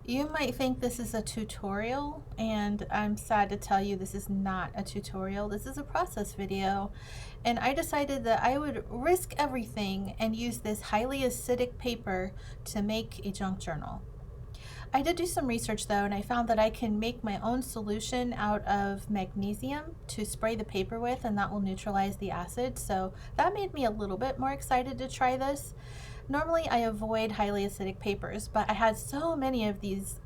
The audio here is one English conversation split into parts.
You might think this is a tutorial, and I'm sad to tell you this is not a tutorial. This is a process video, and I decided that I would risk everything and use this highly acidic paper to make a junk journal. I did do some research though, and I found that I can make my own solution out of magnesium to spray the paper with, and that will neutralize the acid. So that made me a little bit more excited to try this. Normally I avoid highly acidic papers, but I had so many of these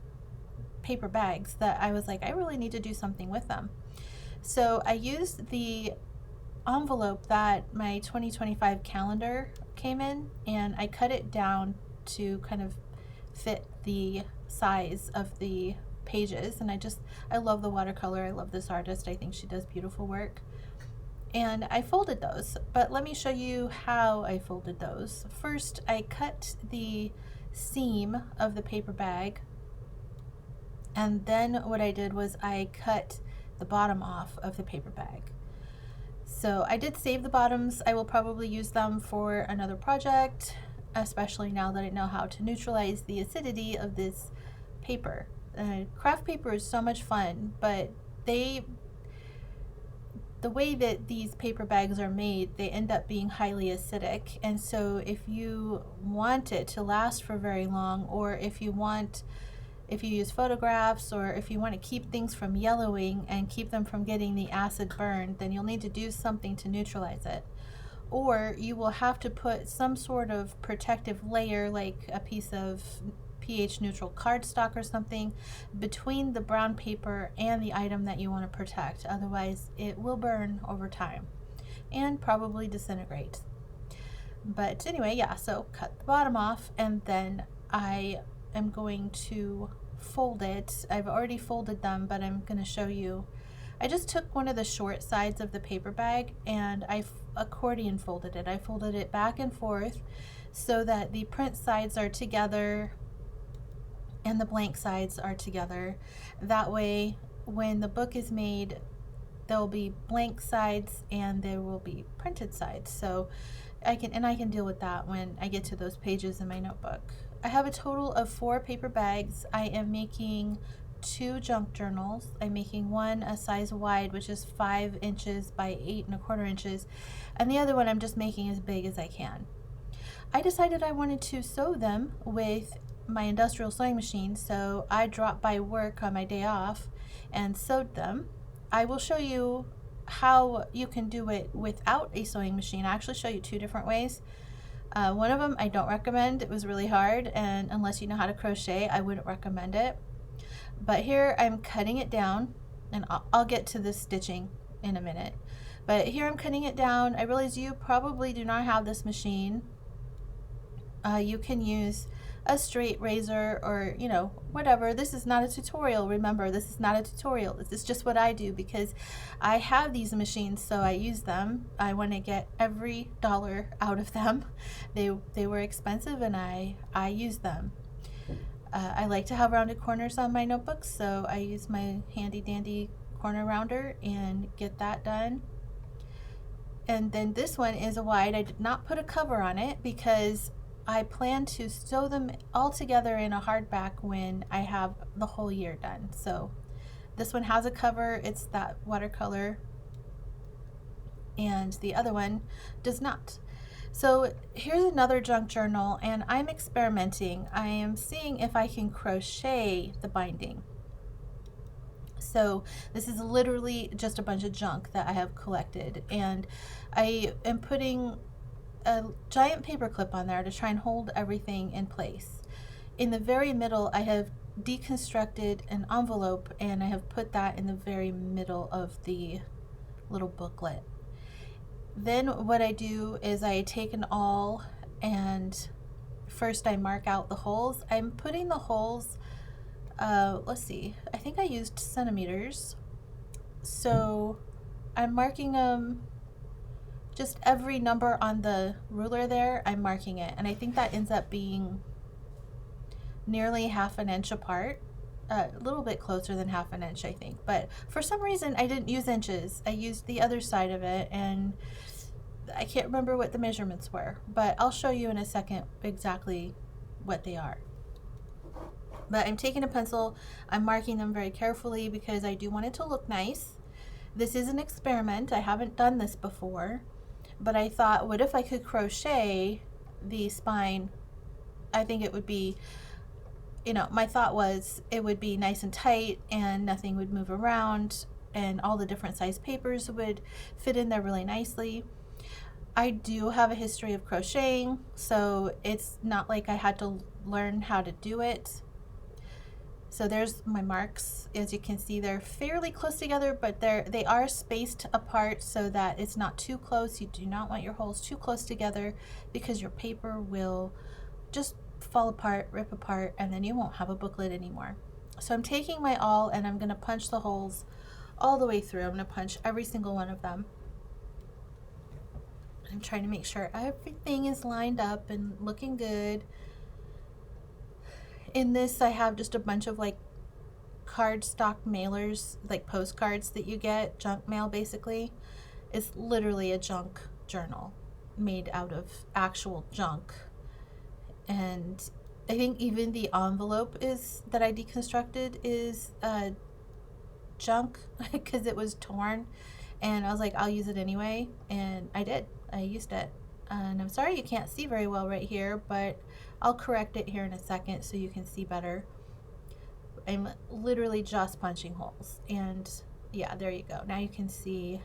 paper bags that I was like, I really need to do something with them. So I used the envelope that my 2025 calendar came in, and I cut it down to kind of fit the size of the pages. And I love the watercolor. I love this artist. I think she does beautiful work. And I folded those, but let me show you how I folded those. First, I cut the seam of the paper bag, and then what I did was I cut the bottom off of the paper bag. So I did save the bottoms. I will probably use them for another project, especially now that I know how to neutralize the acidity of this paper. Craft paper is so much fun, but the way that these paper bags are made, they end up being highly acidic. And so if you want it to last for very long, or if you use photographs, or if you want to keep things from yellowing and keep them from getting the acid burned, then you'll need to do something to neutralize it. Or you will have to put some sort of protective layer, like a piece of pH neutral cardstock or something, between the brown paper and the item that you want to protect. Otherwise it will burn over time and probably disintegrate. But anyway, yeah, so cut the bottom off, and then I am going to fold it. I've already folded them, but I'm going to show you. I just took one of the short sides of the paper bag and I accordion folded it. I folded it back and forth so that the print sides are together and the blank sides are together. That way, when the book is made, there'll be blank sides and there will be printed sides. So I can deal with that when I get to those pages in my notebook. I have a total of 4 paper bags. I am making 2 junk journals. I'm making one a size wide, which is 5 inches by 8¼ inches, and the other one I'm just making as big as I can. I decided I wanted to sew them with my industrial sewing machine, so I dropped by work on my day off and sewed them. I will show you how you can do it without a sewing machine. I actually show you 2 different ways. One of them I don't recommend. It was really hard, and unless you know how to crochet, I wouldn't recommend it. But here I'm cutting it down, and I'll get to the stitching in a minute. But here I'm cutting it down. I realize you probably do not have this machine. You can use a straight razor, or whatever. This is not a tutorial. Remember, this is not a tutorial. This is just what I do because I have these machines, so I use them. I want to get every dollar out of them. They were expensive, and I use them. I like to have rounded corners on my notebooks, so I use my handy dandy corner rounder and get that done. And then this one is a wide. I did not put a cover on it because I plan to sew them all together in a hardback when I have the whole year done. So this one has a cover. It's that watercolor, and the other one does not. So here's another junk journal, and I'm experimenting. I am seeing if I can crochet the binding. So this is literally just a bunch of junk that I have collected, and I am putting a giant paper clip on there to try and hold everything in place. In the very middle, I have deconstructed an envelope, and I have put that in the very middle of the little booklet. Then what I do is I take an awl, and first I mark out the holes. I'm putting the holes, let's see, I think I used centimeters. So I'm marking them, just every number on the ruler there, I'm marking it. And I think that ends up being nearly 1/2 inch apart. A little bit closer than 1/2 inch, I think. But for some reason, I didn't use inches. I used the other side of it, and I can't remember what the measurements were, but I'll show you in a second exactly what they are. But I'm taking a pencil, I'm marking them very carefully because I do want it to look nice. This is an experiment. I haven't done this before, but I thought, what if I could crochet the spine? I think it would be, my thought was it would be nice and tight and nothing would move around and all the different size papers would fit in there really nicely. I do have a history of crocheting, so it's not like I had to learn how to do it. So there's my marks. As you can see, they're fairly close together, but they are spaced apart so that it's not too close. You do not want your holes too close together because your paper will just fall apart, rip apart, and then you won't have a booklet anymore. So I'm taking my awl and I'm going to punch the holes all the way through. I'm going to punch every single one of them. I'm trying to make sure everything is lined up and looking good. In this, I have just a bunch of like cardstock mailers, like postcards that you get, junk mail basically. It's literally a junk journal made out of actual junk. And I think even the envelope that I deconstructed is junk because it was torn. And I was like, I'll use it anyway. And I did. I used it. And I'm sorry you can't see very well right here, but I'll correct it here in a second so you can see better. I'm literally just punching holes. And yeah, there you go. Now you can see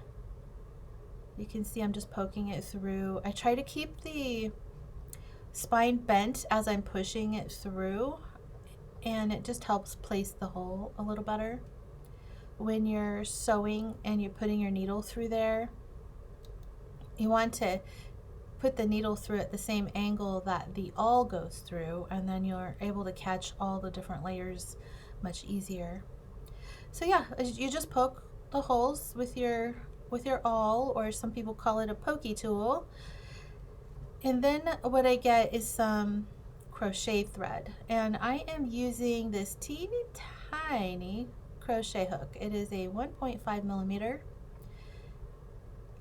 I'm just poking it through. I try to keep the spine bent as I'm pushing it through, and it just helps place the hole a little better. When you're sewing and you're putting your needle through there, you want to put the needle through at the same angle that the awl goes through, and then you're able to catch all the different layers much easier. So yeah, you just poke the holes with your awl, or some people call it a pokey tool. And then what I get is some crochet thread, and I am using this teeny tiny crochet hook. It is a 1.5 millimeter.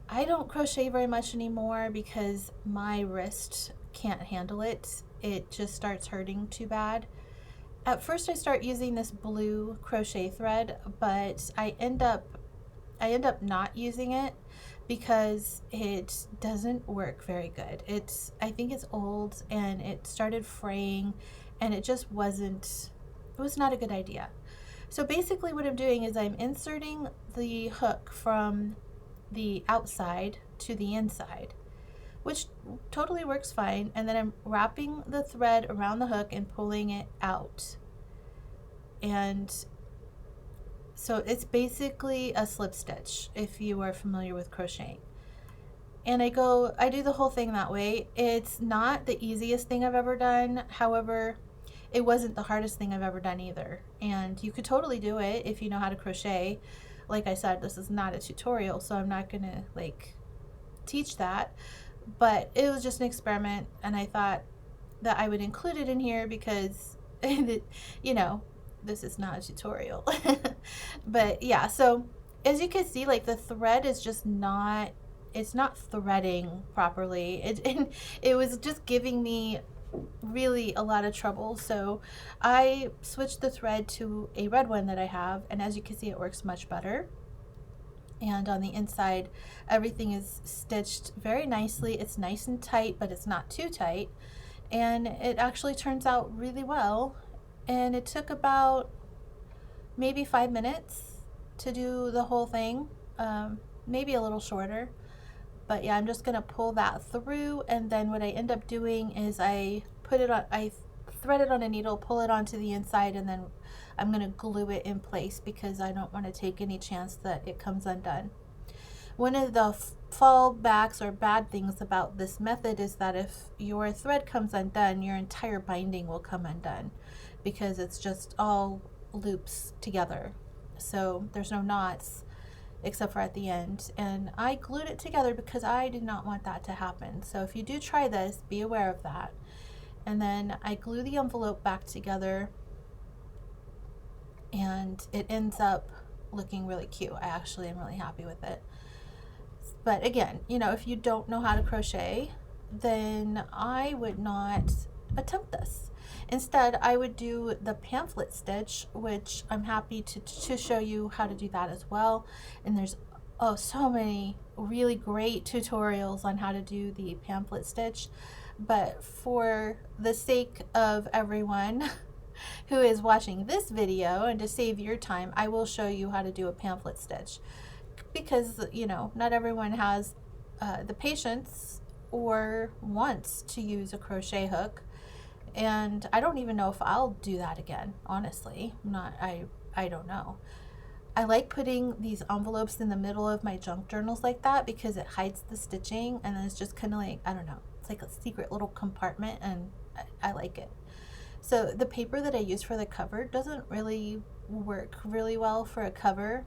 I don't crochet very much anymore because my wrist can't handle it. It just starts hurting too bad. At first I start using this blue crochet thread, but I end up not using it because it doesn't work very good. I think it's old and it started fraying, and it was not a good idea. So basically what I'm doing is I'm inserting the hook from the outside to the inside, which totally works fine, and then I'm wrapping the thread around the hook and pulling it out. And so it's basically a slip stitch if you are familiar with crocheting. And I do the whole thing that way. It's not the easiest thing I've ever done. However, it wasn't the hardest thing I've ever done either. And you could totally do it if you know how to crochet. Like I said, this is not a tutorial, so I'm not gonna teach that. But it was just an experiment, and I thought that I would include it in here because this is not a tutorial. But yeah, so as you can see, the thread is just not threading properly. It was just giving me really a lot of trouble. So I switched the thread to a red one that I have, and as you can see, it works much better. And on the inside, everything is stitched very nicely. It's nice and tight, but it's not too tight, and it actually turns out really well. And it took about maybe 5 minutes to do the whole thing, maybe a little shorter. But yeah, I'm just gonna pull that through, and then what I end up doing is I thread it on a needle, pull it onto the inside, and then I'm gonna glue it in place because I don't want to take any chance that it comes undone. One of the fallbacks or bad things about this method is that if your thread comes undone, your entire binding will come undone because it's just all loops together. So there's no knots except for at the end, and I glued it together because I did not want that to happen. So if you do try this, be aware of that. And then I glue the envelope back together, and it ends up looking really cute. I actually am really happy with it. But again, if you don't know how to crochet, then I would not attempt this. Instead, I would do the pamphlet stitch, which I'm happy to show you how to do that as well. And there's so many really great tutorials on how to do the pamphlet stitch. But for the sake of everyone who is watching this video and to save your time, I will show you how to do a pamphlet stitch, because you know, not everyone has the patience or wants to use a crochet hook, and I don't even know if I'll do that again, honestly. I don't know. I like putting these envelopes in the middle of my junk journals like that because it hides the stitching, and then it's just kind of like, I don't know, it's like a secret little compartment, and I like it. So the paper that I use for the cover doesn't really work really well for a cover,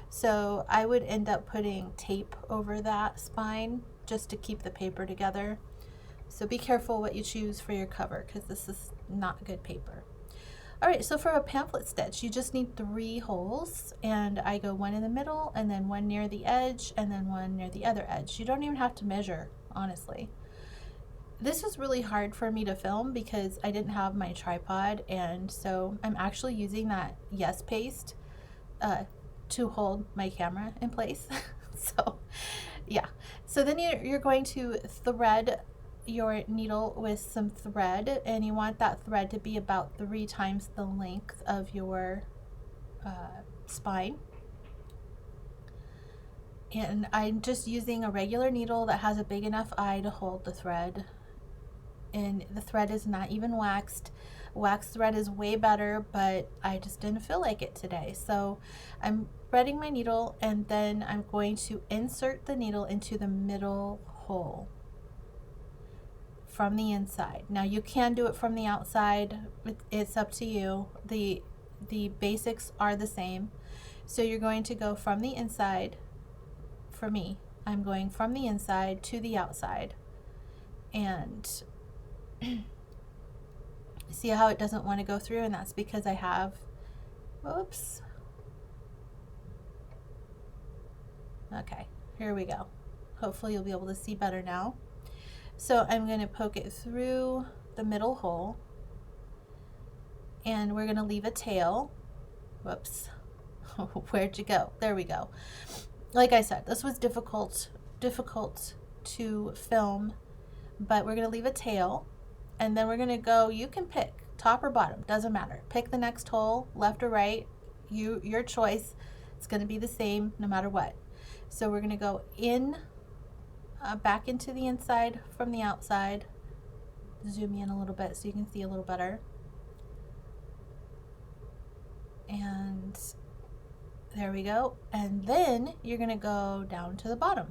so I would end up putting tape over that spine just to keep the paper together. So be careful what you choose for your cover, because this is not good paper. Alright, so for a pamphlet stitch, you just need 3 holes, and I go 1 in the middle, and then 1 near the edge, and then 1 near the other edge. You don't even have to measure, honestly. This was really hard for me to film because I didn't have my tripod, and so I'm actually using that Yes paste to hold my camera in place. So yeah, so then you're going to thread your needle with some thread, and you want that thread to be about 3 times the length of your spine. And I'm just using a regular needle that has a big enough eye to hold the thread, and the thread is not even waxed. Waxed thread is way better, but I just didn't feel like it today. So I'm threading my needle, and then I'm going to insert the needle into the middle hole from the inside. Now you can do it from the outside, it's up to you. The basics are the same. So you're going to go from the inside. For me, I'm going from the inside to the outside, and see how it doesn't want to go through, and that's because I have, oops, okay, here we go. Hopefully you'll be able to see better now. So I'm going to poke it through the middle hole, and we're going to leave a tail. Whoops. Where'd you go? There we go. Like I said, this was difficult to film, but we're going to leave a tail, and then we're going to go, you can pick top or bottom, doesn't matter. Pick the next hole, left or right, your choice. It's going to be the same no matter what. So we're going to go in, back into the inside from the outside. Zoom in a little bit so you can see a little better. And there we go. And then you're going to go down to the bottom.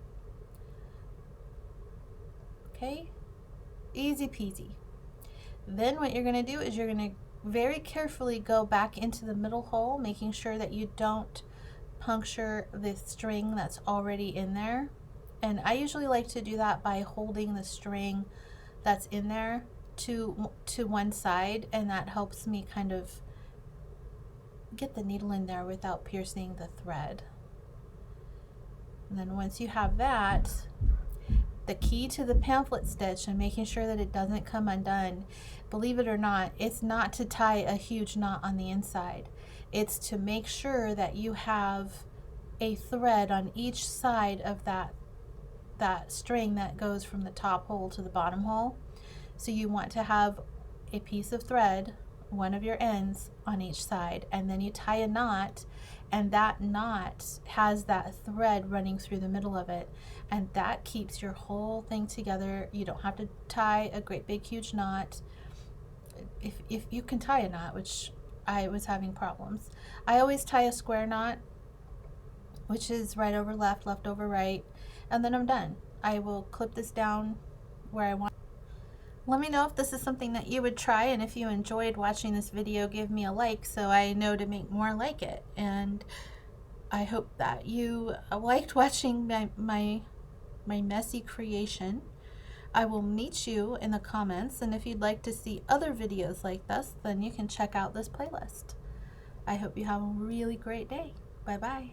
Okay, easy peasy. Then what you're going to do is you're going to very carefully go back into the middle hole, making sure that you don't puncture the string that's already in there. And I usually like to do that by holding the string that's in there to one side, and that helps me kind of get the needle in there without piercing the thread. And then once you have that, the key to the pamphlet stitch and making sure that it doesn't come undone, believe it or not, it's not to tie a huge knot on the inside. It's to make sure that you have a thread on each side of that string that goes from the top hole to the bottom hole. So you want to have a piece of thread, one of your ends on each side, and then you tie a knot, and that knot has that thread running through the middle of it, and that keeps your whole thing together. You don't have to tie a great big huge knot. If you can tie a knot, which I was having problems. I always tie a square knot, which is right over left, left over right, and then I'm done. I will clip this down where I want. Let me know if this is something that you would try, and if you enjoyed watching this video, give me a like so I know to make more like it. And I hope that you liked watching my messy creation. I will meet you in the comments, and if you'd like to see other videos like this, then you can check out this playlist. I hope you have a really great day. Bye bye.